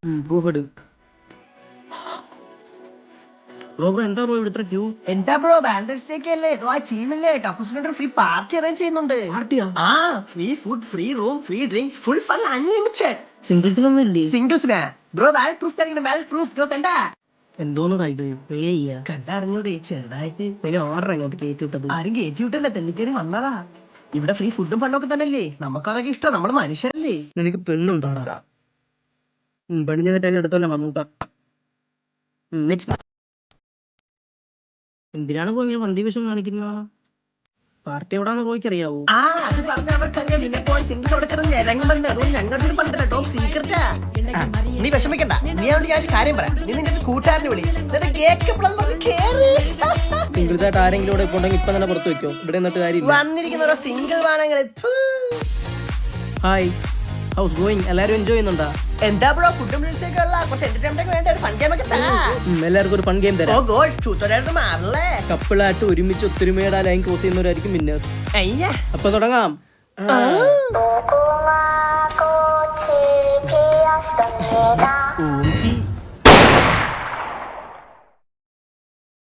Proof bro എന്താ bro ഇവിടുത്തെ queue? എന്താ ബ്രോ വാലന്റൈൻസ് ഡേ ഒക്കെ അല്ലേ ആ ടീമില്ലേ കപ്പിൾസിന് ഫ്രീ പാർട്ടി അറേഞ്ച് ചെയ്യുന്നുണ്ട്. പാർട്ടിയാ? ആ free food free room free drinks full fun unlimited. സിംഗിൾസിനൊന്നും ഇല്ലേ? സിംഗിൾസിനാ ബ്രോ വാലറ്റ് പ്രൂഫ് തരുന്നുണ്ട് വാലറ്റ് പ്രൂഫ് ബ്രോ കണ്ടാ എന്തോന്ന് ഇത് പേ ചെയ്യാ? കണ്ടറിഞ്ഞൂടെ ചെറുതായിട്ട്. പിന്നെ ഓർഡർ അങ്ങോട്ട് കയറ്റി വിട്ടത്. ആരും കയറ്റി വിട്ടല്ല തെള്ളിക്കേറി വന്നതാ. ഇവിടെ ഫ്രീ ഫുഡും ഫണ്ടൊക്കെ തന്നെയല്ലേ നമുക്കതൊക്കെ ഇഷ്ടം നമ്മള് മനുഷ്യരല്ലേ. നിനക്ക് പെണ്ണുണ്ടോടാ? പെണ്ണിനെ എടുത്തോല്ല മമ്മൂക്ക. എന്തിനാണ് പോയി ഇങ്ങനെ വന്തി വിഷം കാണിക്കുന്ന? പാർട്ടി എവിടാന്ന് പോയിക്കറിയാവോ? ആ അത് പറഞ്ഞ അവർക്കറിയാം നിന്നെപ്പോൾ സിംഗിൾ അവിടെ കിടന്ന് ഇറങ്ങുമെന്ന്. അതുകൊണ്ട് ഞങ്ങളുടെ ഒരു പന്തല ടോപ്പ് സീക്രറ്റാ. നീ വിഷമിക്കണ്ട. നീ അവിടെ ഞാൻ കാര്യം പറയാം. നീ നിന്റെ കൂട്ടുകാരനെ വിളി കേക്ക് പറഞ്ഞ് കേറി. സിംഗിൾസ് ആയിട്ട് ആരെങ്കിലും ഇവിടെ ഉണ്ടെങ്കിൽ ഇപ്പൊ തന്നെ പുറത്ത് വെക്കോ? ഇവിടെ നിന്നിട്ട് കാര്യമില്ല. വന്നിരിക്കുന്ന ഓരോ സിംഗിൾ വാണങ്ങളെ. Hi, how's going? എല്ലാരും എൻജോയ് ചെയ്യുന്നുണ്ടാ? എന്താ ബ്രോ ഫുഡും മ്യൂസിക് ഉള്ള കുറച്ച് എന്റർടൈൻമെന്റ് വേണ്ട ഒരു ഫൺ ഗെയിം ഒക്കെ താ. എല്ലാവർക്കും ഒരു ഫൺ ഗെയിം ഓ തരാം. ഗോഡ് ചൂത്തോരായിട്ട് മാറല്ലേ. കപ്പിളായിട്ട് ഒരുമിച്ച് ഒത്തൊരുമയുടെ ലൈൻ ക്രോസ് ചെയ്യുന്നവരായിരിക്കും വിന്നേഴ്സ്. അയ്യ അപ്പൊ തുടങ്ങാം. ഊഹി